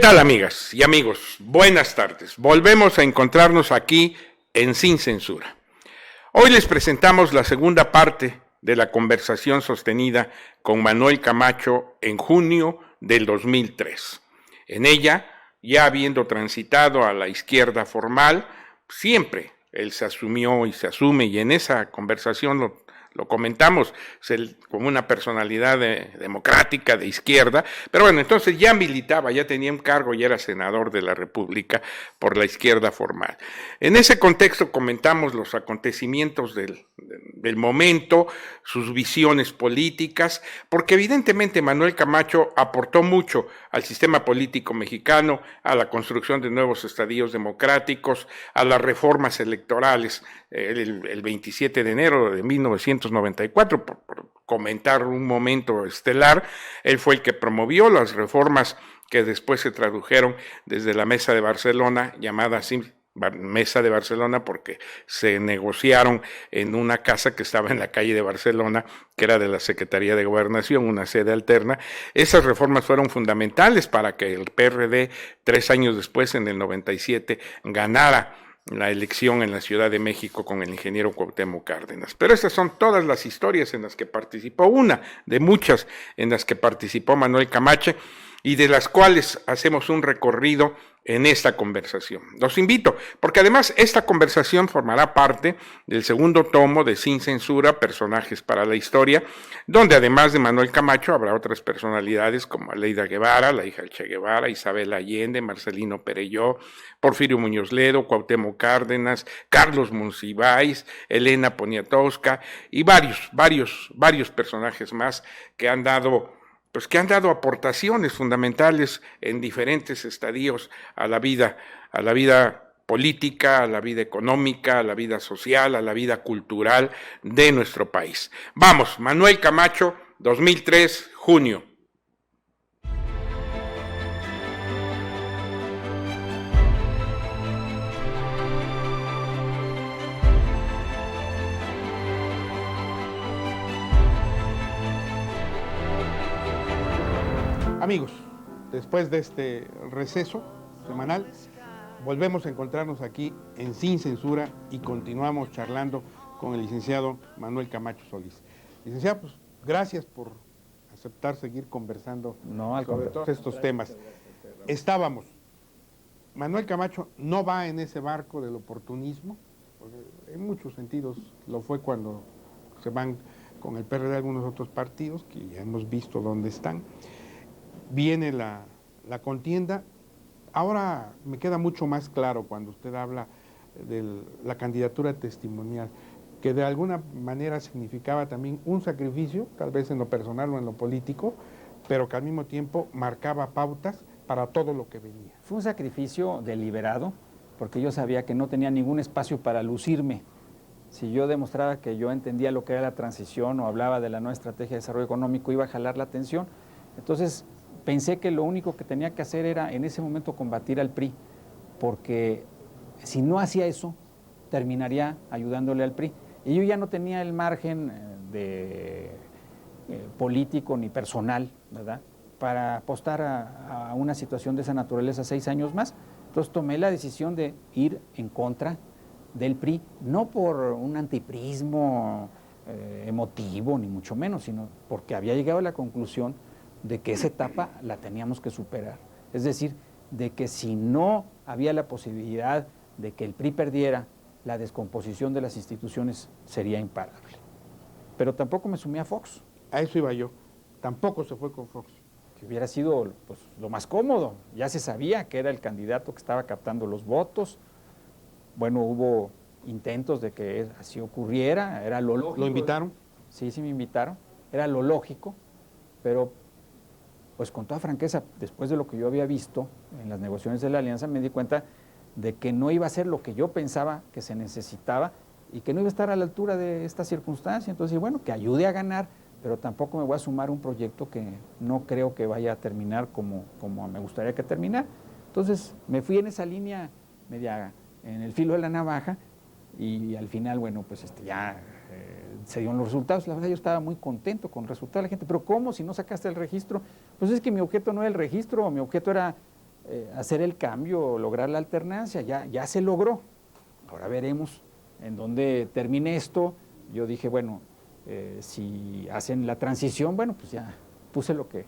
tal, amigas y amigos? Buenas tardes. Volvemos a encontrarnos aquí en Sin Censura. Hoy les presentamos la segunda parte de la conversación sostenida con Manuel Camacho en junio del 2003. En ella, ya habiendo transitado a la izquierda formal, siempre él se asumió y se asume, y en esa conversación lo comentamos, como una personalidad democrática de izquierda, pero bueno, entonces ya militaba, ya tenía un cargo, ya era senador de la República por la izquierda formal. En ese contexto comentamos los acontecimientos del momento, sus visiones políticas, porque evidentemente Manuel Camacho aportó mucho al sistema político mexicano, a la construcción de nuevos estadios democráticos, a las reformas electorales el 27 de enero de 1994, por comentar un momento estelar. Él fue el que promovió las reformas que después se tradujeron desde la Mesa de Barcelona, llamada así Mesa de Barcelona, porque se negociaron en una casa que estaba en la calle de Barcelona, que era de la Secretaría de Gobernación, una sede alterna. Esas reformas fueron fundamentales para que el PRD, 3 años después, en el 97, ganara la elección en la Ciudad de México con el ingeniero Cuauhtémoc Cárdenas. Pero esas son todas las historias en las que participó, una de muchas en las que participó Manuel Camacho, y de las cuales hacemos un recorrido en esta conversación. Los invito, porque además esta conversación formará parte del segundo tomo de Sin Censura, Personajes para la Historia, donde además de Manuel Camacho habrá otras personalidades como Aleida Guevara, la hija del Che Guevara, Isabel Allende, Marcelino Perelló, Porfirio Muñoz Ledo, Cuauhtémoc Cárdenas, Carlos Monsiváis, Elena Poniatowska y varios personajes más que han dado aportaciones fundamentales en diferentes estadios a la vida política, a la vida económica, a la vida social, a la vida cultural de nuestro país. Vamos, Manuel Camacho, 2003, junio. Amigos, después de este receso semanal, volvemos a encontrarnos aquí en Sin Censura y continuamos charlando con el licenciado Manuel Camacho Solís. Licenciado, pues gracias por aceptar seguir conversando sobre todos estos temas. Manuel Camacho no va en ese barco del oportunismo, porque en muchos sentidos lo fue cuando se van con el PRD algunos otros partidos, que ya hemos visto dónde están. Viene la contienda. Ahora me queda mucho más claro cuando usted habla de la candidatura testimonial, que de alguna manera significaba también un sacrificio, tal vez en lo personal o en lo político, pero que al mismo tiempo marcaba pautas para todo lo que venía. Fue un sacrificio deliberado, porque yo sabía que no tenía ningún espacio para lucirme. Si yo demostraba que yo entendía lo que era la transición o hablaba de la nueva estrategia de desarrollo económico, iba a jalar la atención. Entonces pensé que lo único que tenía que hacer era en ese momento combatir al PRI, porque si no hacía eso, terminaría ayudándole al PRI. Y yo ya no tenía el margen político ni personal, ¿verdad?, para apostar a una situación de esa naturaleza 6 años más. Entonces tomé la decisión de ir en contra del PRI, no por un antiprismo emotivo, ni mucho menos, sino porque había llegado a la conclusión de que esa etapa la teníamos que superar. Es decir, de que si no había la posibilidad de que el PRI perdiera, la descomposición de las instituciones sería imparable. Pero tampoco me sumé a Fox. A eso iba yo. Tampoco se fue con Fox. Que hubiera sido pues, lo más cómodo. Ya se sabía que era el candidato que estaba captando los votos. Bueno, hubo intentos de que así ocurriera, era lo lógico. ¿Lo invitaron? Sí, me invitaron. Era lo lógico, pero pues con toda franqueza, después de lo que yo había visto en las negociaciones de la alianza, me di cuenta de que no iba a ser lo que yo pensaba que se necesitaba y que no iba a estar a la altura de esta circunstancia. Entonces, bueno, que ayude a ganar, pero tampoco me voy a sumar a un proyecto que no creo que vaya a terminar como me gustaría que terminara. Entonces, me fui en esa línea media en el filo de la navaja y al final, bueno, pues ya se dieron los resultados. La verdad, yo estaba muy contento con el resultado de la gente. Pero ¿cómo? Si no sacaste el registro. Pues es que mi objeto no era el registro, mi objeto era hacer el cambio, lograr la alternancia, ya se logró. Ahora veremos en dónde termine esto. Yo dije, bueno, si hacen la transición, bueno, pues ya puse lo que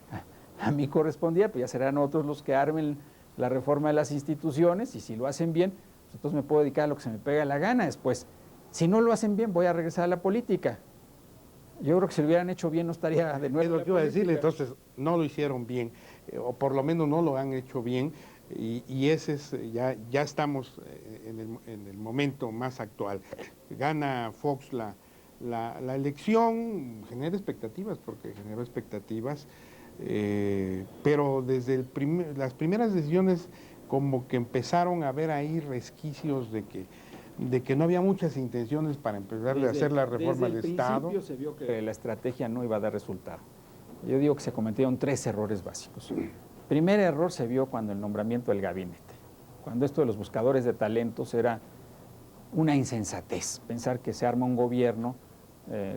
a mí correspondía, pues ya serán otros los que armen la reforma de las instituciones, y si lo hacen bien, pues entonces me puedo dedicar a lo que se me pega la gana después. Si no lo hacen bien, voy a regresar a la política. Yo creo que si lo hubieran hecho bien no estaría de nuevo. Es lo que iba a decirle, entonces no lo hicieron bien, o por lo menos no lo han hecho bien, y ese es, ya estamos en el momento más actual. Gana Fox la elección, genera expectativas, porque generó expectativas, pero desde las primeras decisiones como que empezaron a ver ahí resquicios de que no había muchas intenciones para empezar a hacer la reforma del Estado. Desde el principio se vio que la estrategia no iba a dar resultado. Yo digo que se cometieron 3 errores básicos. Primer error se vio cuando el nombramiento del gabinete, cuando esto de los buscadores de talentos era una insensatez, pensar que se arma un gobierno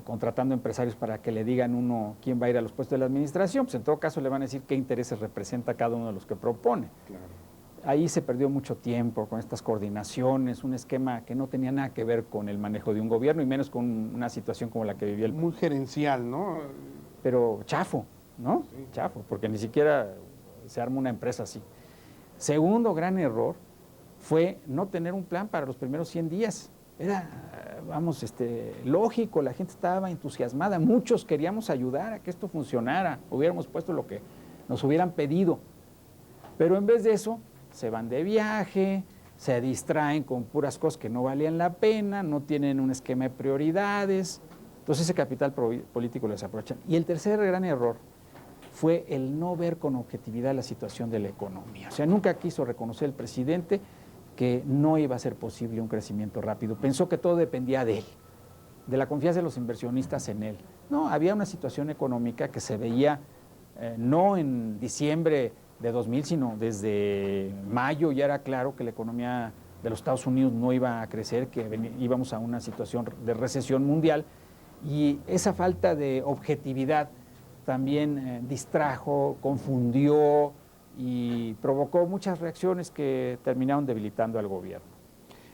contratando empresarios para que le digan uno quién va a ir a los puestos de la administración, pues en todo caso le van a decir qué intereses representa cada uno de los que propone. Claro. Ahí se perdió mucho tiempo con estas coordinaciones, un esquema que no tenía nada que ver con el manejo de un gobierno y menos con una situación como la que vivía el... Muy gerencial, ¿no? Pero chafo, ¿no? Sí. Chafo, porque ni siquiera se arma una empresa así. Segundo gran error fue no tener un plan para los primeros 100 días. Era, vamos, lógico, la gente estaba entusiasmada, muchos queríamos ayudar a que esto funcionara, hubiéramos puesto lo que nos hubieran pedido. Pero en vez de eso, se van de viaje, se distraen con puras cosas que no valían la pena, no tienen un esquema de prioridades. Entonces ese capital político lo desaprovechan. Y el tercer gran error fue el no ver con objetividad la situación de la economía. O sea, nunca quiso reconocer el presidente que no iba a ser posible un crecimiento rápido. Pensó que todo dependía de él, de la confianza de los inversionistas en él. No, había una situación económica que se veía no en diciembre de 2000, sino desde mayo ya era claro que la economía de los Estados Unidos no iba a crecer, que íbamos a una situación de recesión mundial, y esa falta de objetividad también distrajo, confundió y provocó muchas reacciones que terminaron debilitando al gobierno.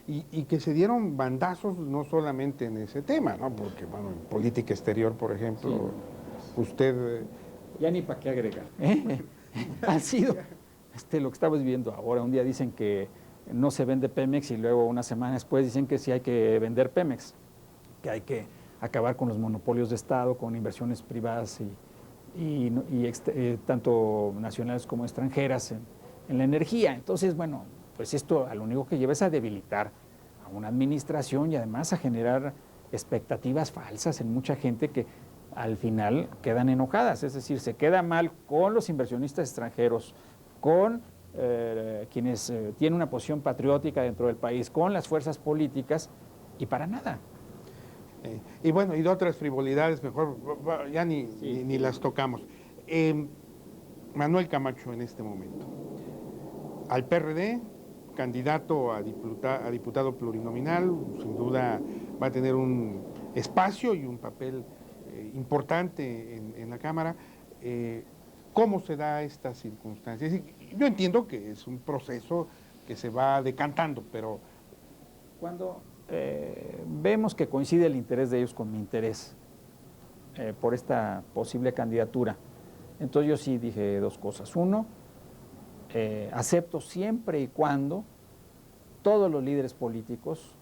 Y que se dieron bandazos no solamente en ese tema, ¿no? Porque, bueno, en política exterior, por ejemplo, usted... Ya ni para qué agregar. Ha sido lo que estamos viviendo ahora. Un día dicen que no se vende Pemex y luego una semana después dicen que sí hay que vender Pemex, que hay que acabar con los monopolios de Estado, con inversiones privadas tanto nacionales como extranjeras en la energía. Entonces, bueno, pues esto a lo único que lleva es a debilitar a una administración y además a generar expectativas falsas en mucha gente que al final quedan enojadas, es decir, se queda mal con los inversionistas extranjeros, con quienes tienen una posición patriótica dentro del país, con las fuerzas políticas, y para nada. Y bueno, y de otras frivolidades, mejor ya ni las tocamos. Manuel Camacho en este momento, al PRD, candidato a diputado plurinominal, sin duda va a tener un espacio y un papel importante en la Cámara. ¿Cómo se da esta circunstancia? Es decir, yo entiendo que es un proceso que se va decantando, pero... Cuando vemos que coincide el interés de ellos con mi interés por esta posible candidatura, entonces yo sí dije 2 cosas. Uno, acepto siempre y cuando todos los líderes políticos,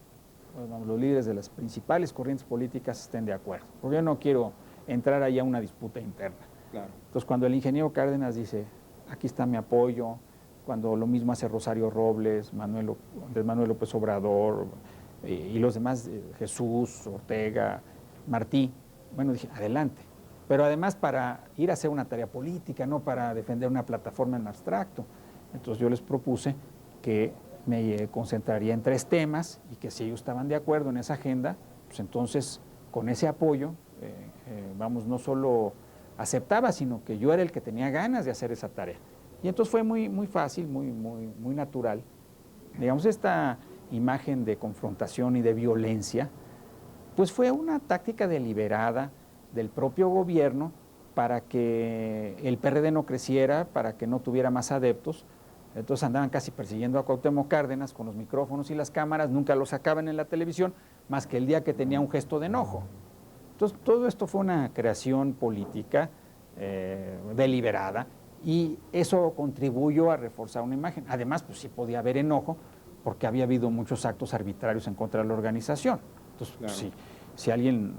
los líderes de las principales corrientes políticas estén de acuerdo, porque yo no quiero entrar ahí a una disputa interna. Claro. Entonces, cuando el ingeniero Cárdenas dice, aquí está mi apoyo, cuando lo mismo hace Rosario Robles, Andrés Manuel López Obrador y los demás, Jesús, Ortega, Martí, bueno, dije, adelante. Pero además para ir a hacer una tarea política, no para defender una plataforma en abstracto. Entonces yo les propuse que me concentraría en 3 temas y que si ellos estaban de acuerdo en esa agenda, pues entonces con ese apoyo, no solo aceptaba, sino que yo era el que tenía ganas de hacer esa tarea. Y entonces fue muy, muy fácil, muy natural. Digamos, esta imagen de confrontación y de violencia, pues fue una táctica deliberada del propio gobierno para que el PRD no creciera, para que no tuviera más adeptos, Entonces andaban casi persiguiendo a Cuauhtémoc Cárdenas con los micrófonos y las cámaras, nunca lo sacaban en la televisión, más que el día que tenía un gesto de enojo. Entonces todo esto fue una creación política deliberada, y eso contribuyó a reforzar una imagen. Además, pues sí podía haber enojo, porque había habido muchos actos arbitrarios en contra de la organización. Entonces, claro, si alguien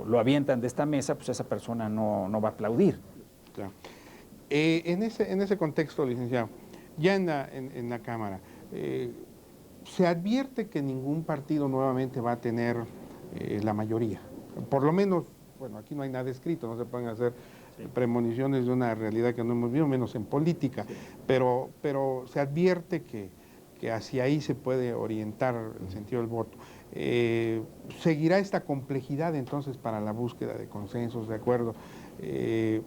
lo avientan de esta mesa, pues esa persona no va a aplaudir. Claro. En ese contexto, licenciado, ya en la Cámara, se advierte que ningún partido nuevamente va a tener la mayoría. Por lo menos, bueno, aquí no hay nada escrito, no se pueden hacer premoniciones de una realidad que no hemos visto, menos en política, pero se advierte que hacia ahí se puede orientar el sentido del voto. ¿Seguirá esta complejidad entonces para la búsqueda de consensos, de acuerdo?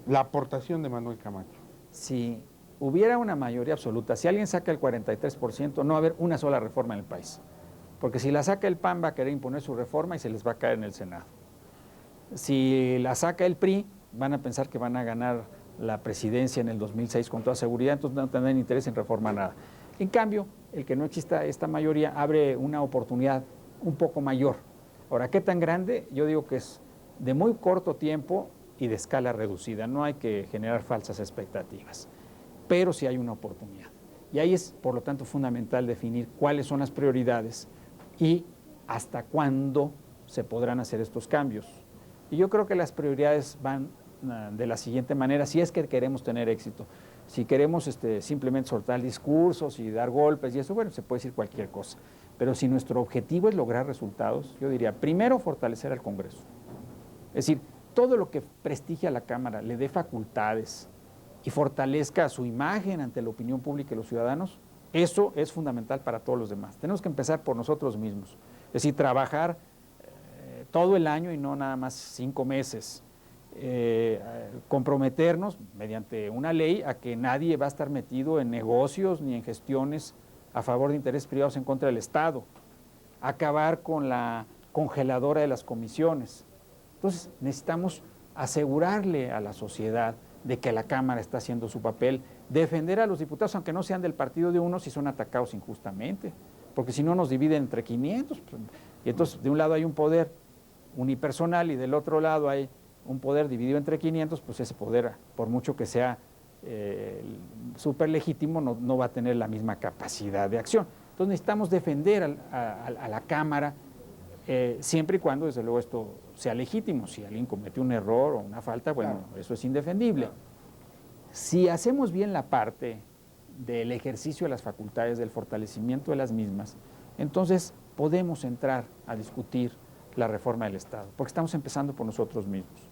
La aportación de Manuel Camacho. Si hubiera una mayoría absoluta, si alguien saca el 43%, no va a haber una sola reforma en el país. Porque si la saca el PAN va a querer imponer su reforma y se les va a caer en el Senado. Si la saca el PRI, van a pensar que van a ganar la presidencia en el 2006 con toda seguridad, entonces no tendrán interés en reformar nada. En cambio, el que no exista esta mayoría abre una oportunidad un poco mayor. Ahora, ¿qué tan grande? Yo digo que es de muy corto tiempo y de escala reducida. No hay que generar falsas expectativas, pero sí hay una oportunidad. Y ahí es, por lo tanto, fundamental definir cuáles son las prioridades y hasta cuándo se podrán hacer estos cambios. Y yo creo que las prioridades van de la siguiente manera, si es que queremos tener éxito. Si queremos simplemente soltar discursos y dar golpes y eso, bueno, se puede decir cualquier cosa. Pero si nuestro objetivo es lograr resultados, yo diría, primero, fortalecer al Congreso. Es decir, todo lo que prestigie a la Cámara, le dé facultades y fortalezca su imagen ante la opinión pública y los ciudadanos, eso es fundamental para todos los demás. Tenemos que empezar por nosotros mismos. Es decir, trabajar todo el año y no nada más 5 meses. Comprometernos mediante una ley a que nadie va a estar metido en negocios ni en gestiones a favor de intereses privados en contra del Estado. Acabar con la congeladora de las comisiones. Entonces necesitamos asegurarle a la sociedad de que la Cámara está haciendo su papel, defender a los diputados, aunque no sean del partido de uno, si son atacados injustamente, porque si no nos dividen entre 500, y entonces de un lado hay un poder unipersonal y del otro lado hay un poder dividido entre 500, pues ese poder, por mucho que sea súper legítimo, no va a tener la misma capacidad de acción. Entonces necesitamos defender a la Cámara, siempre y cuando, desde luego, esto sea legítimo. Si alguien cometió un error o una falta, bueno, claro, eso es indefendible. Claro. Si hacemos bien la parte del ejercicio de las facultades, del fortalecimiento de las mismas, entonces podemos entrar a discutir la reforma del Estado, porque estamos empezando por nosotros mismos.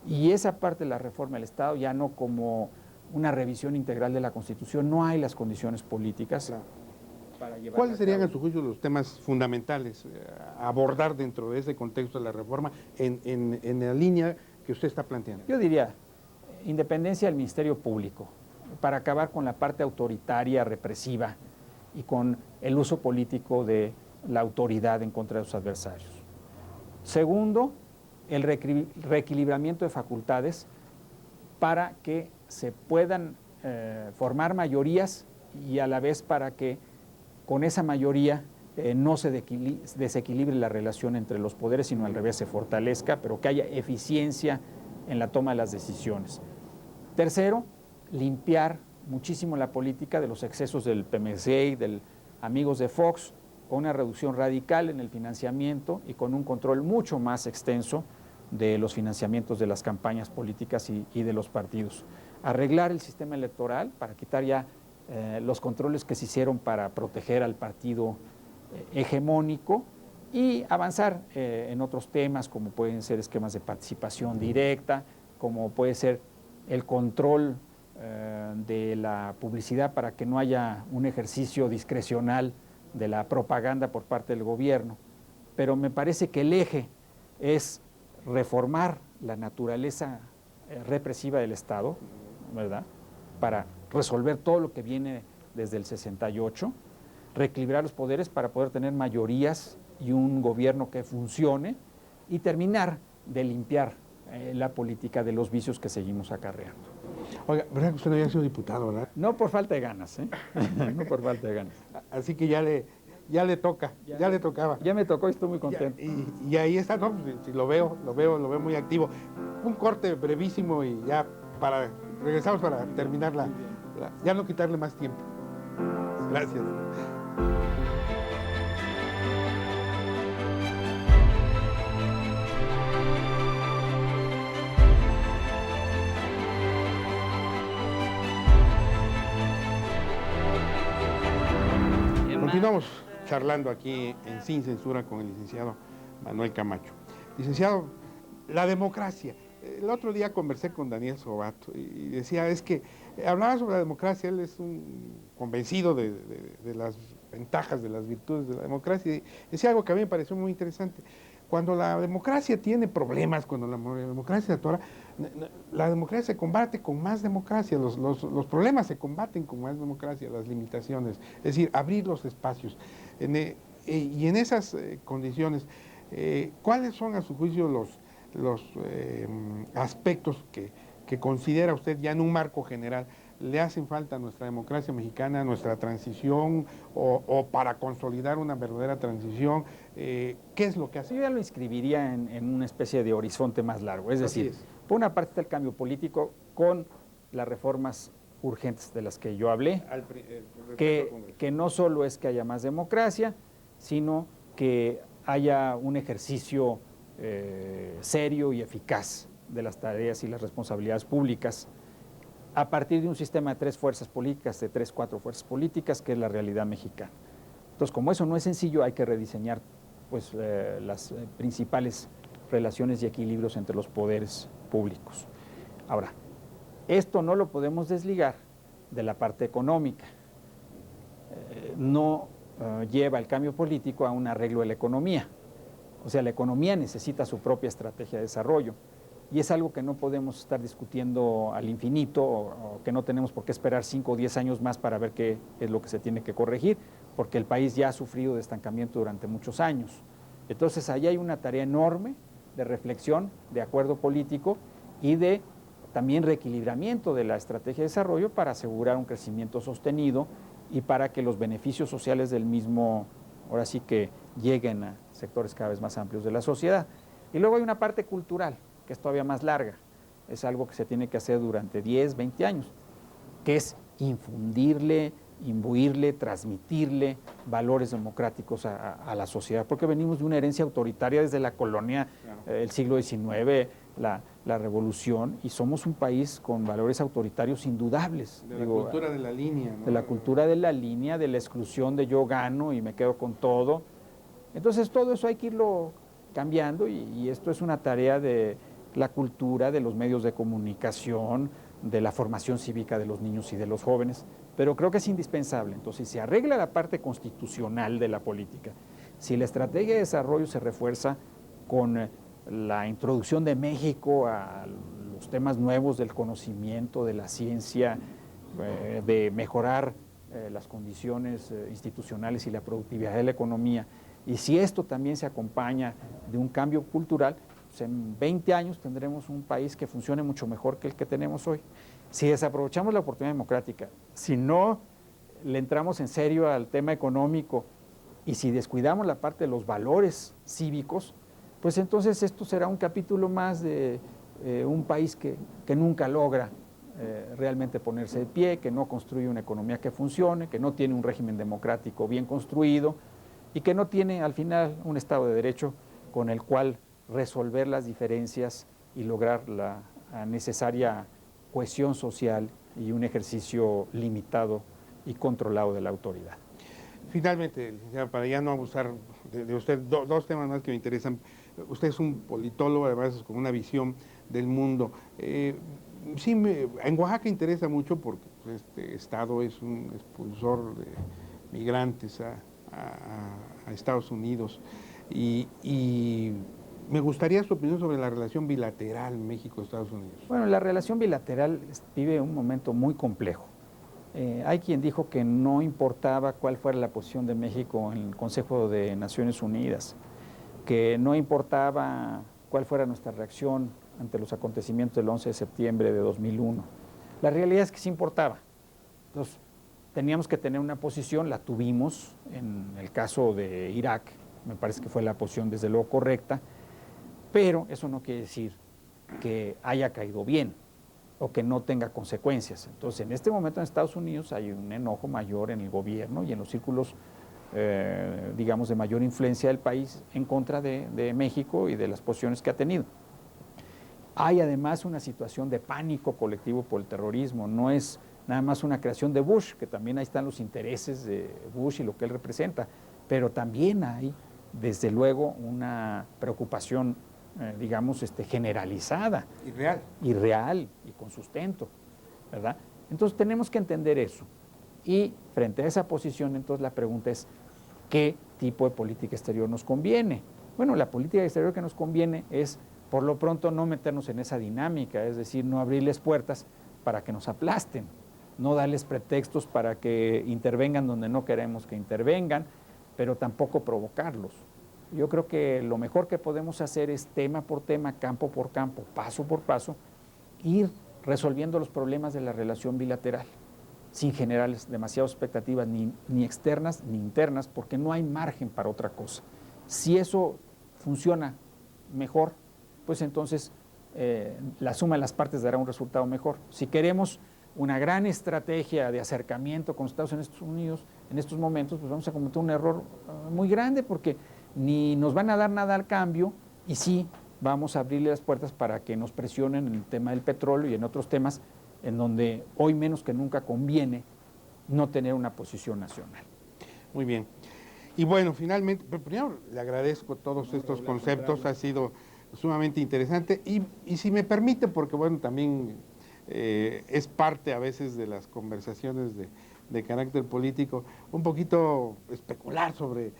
Y esa parte de la reforma del Estado, ya no como una revisión integral de la Constitución, no hay las condiciones políticas. Claro. ¿Cuáles serían, a su juicio, los temas fundamentales a abordar dentro de ese contexto de la reforma en la línea que usted está planteando? Yo diría, independencia del Ministerio Público, para acabar con la parte autoritaria, represiva, y con el uso político de la autoridad en contra de sus adversarios. Segundo, el reequilibramiento de facultades para que se puedan formar mayorías y a la vez para que con esa mayoría no se desequilibre la relación entre los poderes, sino al revés, se fortalezca, pero que haya eficiencia en la toma de las decisiones. Tercero, limpiar muchísimo la política de los excesos del PMC y del amigos de Fox, con una reducción radical en el financiamiento y con un control mucho más extenso de los financiamientos de las campañas políticas y de los partidos. Arreglar el sistema electoral para quitar ya los controles que se hicieron para proteger al partido hegemónico y avanzar en otros temas como pueden ser esquemas de participación directa, como puede ser el control de la publicidad para que no haya un ejercicio discrecional de la propaganda por parte del gobierno. Pero me parece que el eje es reformar la naturaleza represiva del Estado, ¿verdad?, para resolver todo lo que viene desde el 68, reequilibrar los poderes para poder tener mayorías y un gobierno que funcione y terminar de limpiar la política de los vicios que seguimos acarreando. Oiga, ¿verdad que usted no había sido diputado, verdad? No por falta de ganas, ¿eh? No por falta de ganas. Así que ya le toca, ya le tocaba. Ya me tocó y estoy muy contento. Y ahí está, ¿no? Si lo veo muy activo. Un corte brevísimo y ya regresamos para terminar ya no quitarle más tiempo. Gracias. Continuamos charlando aquí en Sin Censura con el licenciado Manuel Camacho. Licenciado, la democracia. El otro día conversé con Daniel Sobato y decía, es que hablaba sobre la democracia, él es un convencido de las ventajas, de las virtudes de la democracia, y decía algo que a mí me pareció muy interesante. Cuando la democracia tiene problemas, cuando la democracia se atora, la democracia se combate con más democracia, los problemas se combaten con más democracia, las limitaciones, es decir, abrir los espacios. Y en esas condiciones, ¿cuáles son a su juicio los aspectos que considera usted ya en un marco general le hacen falta a nuestra democracia mexicana, a nuestra transición o para consolidar una verdadera transición? ¿Qué es lo que hace? Yo ya lo inscribiría en una especie de horizonte más largo, es decir, por una parte está el cambio político con las reformas urgentes de las que yo hablé, que no solo es que haya más democracia, sino que haya un ejercicio serio y eficaz de las tareas y las responsabilidades públicas a partir de un sistema de 3 fuerzas políticas, de 3, 4 fuerzas políticas, que es la realidad mexicana. Entonces, como eso no es sencillo, hay que rediseñar pues, las principales relaciones y equilibrios entre los poderes públicos. Ahora, esto no lo podemos desligar de la parte económica. No lleva el cambio político a un arreglo de la economía. O sea, la economía necesita su propia estrategia de desarrollo. Y es algo que no podemos estar discutiendo al infinito o que no tenemos por qué esperar 5 o 10 años más para ver qué es lo que se tiene que corregir, porque el país ya ha sufrido de estancamiento durante muchos años. Entonces, ahí hay una tarea enorme de reflexión, de acuerdo político y de también reequilibramiento de la estrategia de desarrollo para asegurar un crecimiento sostenido y para que los beneficios sociales del mismo, ahora sí que lleguen a sectores cada vez más amplios de la sociedad. Y luego hay una parte cultural, que es todavía más larga, es algo que se tiene que hacer durante 10, 20 años, que es infundirle, imbuirle, transmitirle valores democráticos a la sociedad, porque venimos de una herencia autoritaria desde la colonia, el siglo XIX, la revolución, y somos un país con valores autoritarios indudables. De la cultura de la línea, ¿no? De la cultura de la línea, de la exclusión de yo gano y me quedo con todo. Entonces todo eso hay que irlo cambiando y esto es una tarea de la cultura, de los medios de comunicación, de la formación cívica de los niños y de los jóvenes, pero creo que es indispensable. Entonces, si se arregla la parte constitucional de la política, si la estrategia de desarrollo se refuerza con la introducción de México a los temas nuevos del conocimiento, de la ciencia, de mejorar las condiciones institucionales y la productividad de la economía, y si esto también se acompaña de un cambio cultural, pues en 20 años tendremos un país que funcione mucho mejor que el que tenemos hoy. Si desaprovechamos la oportunidad democrática, si no le entramos en serio al tema económico y si descuidamos la parte de los valores cívicos, pues entonces esto será un capítulo más de un país que nunca logra realmente ponerse de pie, que no construye una economía que funcione, que no tiene un régimen democrático bien construido y que no tiene al final un Estado de Derecho con el cual resolver las diferencias y lograr la necesaria cohesión social y un ejercicio limitado y controlado de la autoridad. Finalmente, para ya no abusar de usted, dos temas más que me interesan. Usted es un politólogo, además con una visión del mundo. Sí, en Oaxaca interesa mucho porque este estado es un expulsor de migrantes a Estados Unidos y me gustaría su opinión sobre la relación bilateral México-Estados Unidos. Bueno, la relación bilateral vive un momento muy complejo. Hay quien dijo que no importaba cuál fuera la posición de México en el Consejo de Naciones Unidas, que no importaba cuál fuera nuestra reacción ante los acontecimientos del 11 de septiembre de 2001, La realidad es que sí importaba. Entonces, teníamos que tener una posición, la tuvimos en el caso de Irak, me parece que fue la posición desde luego correcta, pero eso no quiere decir que haya caído bien o que no tenga consecuencias. Entonces, en este momento en Estados Unidos hay un enojo mayor en el gobierno y en los círculos, digamos, de mayor influencia del país en contra de México y de las posiciones que ha tenido. Hay además una situación de pánico colectivo por el terrorismo, no es nada más una creación de Bush, que también ahí están los intereses de Bush y lo que él representa, pero también hay, desde luego, una preocupación, digamos, generalizada. Irreal y con sustento, ¿verdad? Entonces tenemos que entender eso. Y frente a esa posición, entonces la pregunta es, ¿qué tipo de política exterior nos conviene? Bueno, la política exterior que nos conviene es, por lo pronto, no meternos en esa dinámica, es decir, no abrirles puertas para que nos aplasten, no darles pretextos para que intervengan donde no queremos que intervengan, pero tampoco provocarlos. Yo creo que lo mejor que podemos hacer es tema por tema, campo por campo, paso por paso, ir resolviendo los problemas de la relación bilateral, sin generar demasiadas expectativas, ni externas ni internas, porque no hay margen para otra cosa. Si eso funciona mejor, pues entonces la suma de las partes dará un resultado mejor. Si queremos una gran estrategia de acercamiento con Estados Unidos en estos momentos, pues vamos a cometer un error muy grande, porque ni nos van a dar nada al cambio, y sí vamos a abrirle las puertas para que nos presionen en el tema del petróleo y en otros temas en donde hoy menos que nunca conviene no tener una posición nacional. Muy bien. Y bueno, finalmente, primero le agradezco todos estos conceptos, ha sido sumamente interesante, y si me permite, porque bueno, también es parte a veces de las conversaciones de carácter político, un poquito especular sobre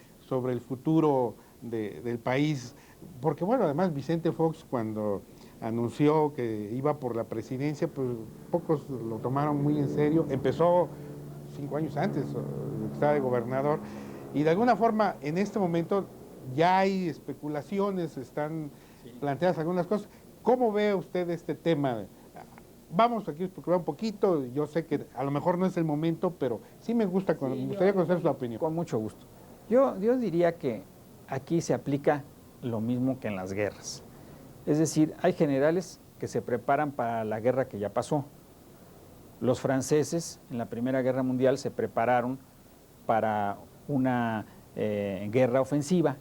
el futuro del país, porque bueno, además Vicente Fox, cuando anunció que iba por la presidencia, pues pocos lo tomaron muy en serio. Empezó 5 años antes, estaba de gobernador, y de alguna forma en este momento ya hay especulaciones, están planteadas algunas cosas. ¿Cómo ve usted este tema? Vamos aquí a especular un poquito, yo sé que a lo mejor no es el momento, pero sí me gustaría conocer su opinión. Con mucho gusto. Yo diría que aquí se aplica lo mismo que en las guerras. Es decir, hay generales que se preparan para la guerra que ya pasó. Los franceses en la Primera Guerra Mundial se prepararon para una guerra ofensiva.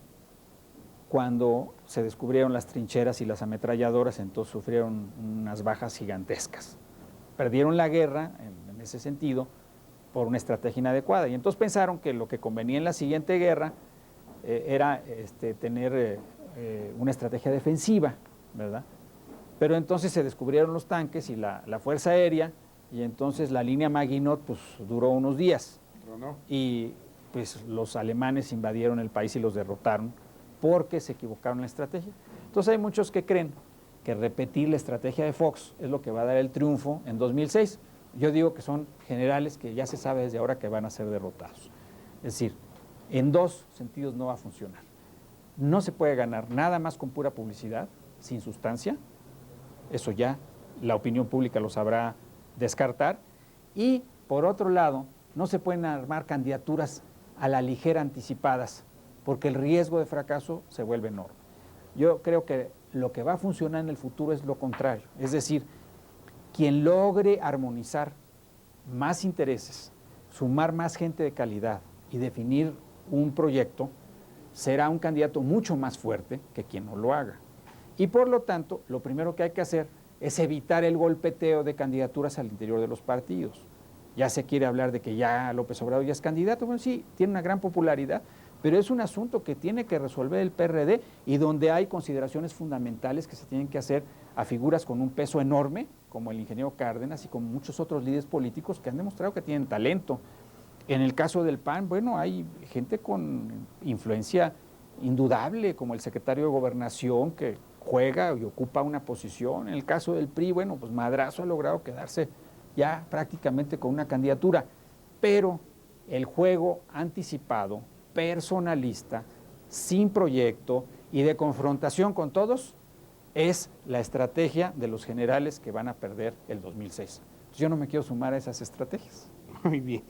Cuando se descubrieron las trincheras y las ametralladoras, entonces sufrieron unas bajas gigantescas. Perdieron la guerra, en ese sentido, por una estrategia inadecuada. Y entonces pensaron que lo que convenía en la siguiente guerra era tener una estrategia defensiva, ¿verdad? Pero entonces se descubrieron los tanques y la fuerza aérea, y entonces la línea Maginot pues duró unos días. No. Y pues los alemanes invadieron el país y los derrotaron porque se equivocaron en la estrategia. Entonces hay muchos que creen que repetir la estrategia de Fox es lo que va a dar el triunfo en 2006. Yo digo que son generales que ya se sabe desde ahora que van a ser derrotados. Es decir, en dos sentidos no va a funcionar. No se puede ganar nada más con pura publicidad, sin sustancia. Eso ya la opinión pública lo sabrá descartar. Y por otro lado, no se pueden armar candidaturas a la ligera anticipadas, porque el riesgo de fracaso se vuelve enorme. Yo creo que lo que va a funcionar en el futuro es lo contrario. Es decir, quien logre armonizar más intereses, sumar más gente de calidad y definir un proyecto, será un candidato mucho más fuerte que quien no lo haga. Y por lo tanto, lo primero que hay que hacer es evitar el golpeteo de candidaturas al interior de los partidos. Ya se quiere hablar de que ya López Obrador ya es candidato. Bueno, sí, tiene una gran popularidad, pero es un asunto que tiene que resolver el PRD y donde hay consideraciones fundamentales que se tienen que hacer a figuras con un peso enorme, como el ingeniero Cárdenas y como muchos otros líderes políticos que han demostrado que tienen talento. En el caso del PAN, bueno, hay gente con influencia indudable, como el secretario de Gobernación, que juega y ocupa una posición. En el caso del PRI, bueno, pues Madrazo ha logrado quedarse ya prácticamente con una candidatura, pero el juego anticipado, personalista, sin proyecto y de confrontación con todos, es la estrategia de los generales que van a perder el 2006. yo no me quiero sumar a esas estrategias. Muy bien,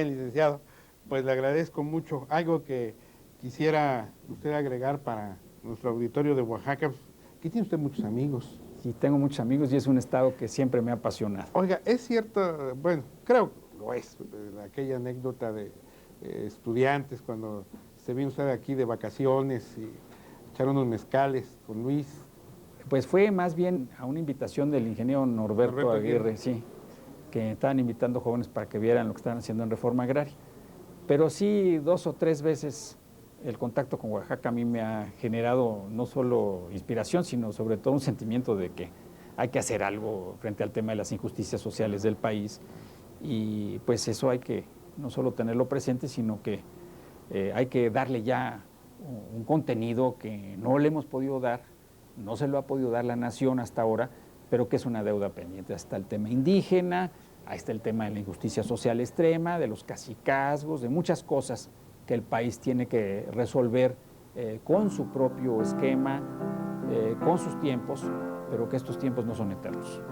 licenciado. Pues le agradezco mucho. Algo que quisiera usted agregar para nuestro auditorio de Oaxaca. Aquí tiene usted muchos amigos. Sí, tengo muchos amigos y es un estado que siempre me ha apasionado. Oiga, es cierto, bueno, creo que lo es, aquella anécdota de estudiantes cuando se vino usted aquí de vacaciones y echaron unos mezcales con Luis. Pues fue más bien a una invitación del ingeniero Norberto Aguirre, sí, que estaban invitando jóvenes para que vieran lo que estaban haciendo en Reforma Agraria. Pero sí, 2 o 3 veces el contacto con Oaxaca a mí me ha generado no solo inspiración, sino sobre todo un sentimiento de que hay que hacer algo frente al tema de las injusticias sociales del país. Y pues eso hay que no solo tenerlo presente, sino que hay que darle ya un contenido que no le hemos podido dar, no se lo ha podido dar la nación hasta ahora, pero que es una deuda pendiente. Hasta el tema indígena, ahí está el tema de la injusticia social extrema, de los cacicazgos, de muchas cosas que el país tiene que resolver con su propio esquema, con sus tiempos, pero que estos tiempos no son eternos.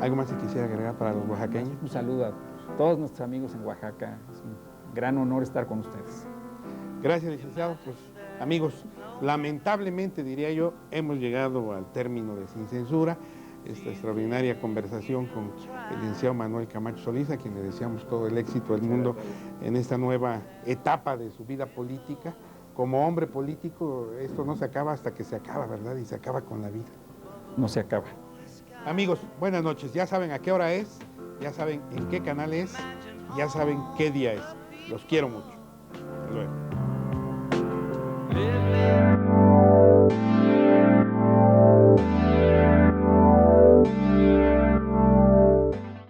¿Algo más que quisiera agregar para los oaxaqueños? Un saludo a todos nuestros amigos en Oaxaca. Es un gran honor estar con ustedes. Gracias, licenciado. Pues, amigos, lamentablemente, diría yo, hemos llegado al término de Sin Censura, esta extraordinaria conversación con el licenciado Manuel Camacho Solís, a quien le deseamos todo el éxito del mundo en esta nueva etapa de su vida política. Como hombre político, esto no se acaba hasta que se acaba, ¿verdad? Y se acaba con la vida. No se acaba. Amigos, buenas noches. Ya saben a qué hora es, ya saben en qué canal es, ya saben qué día es. Los quiero mucho. Hasta luego.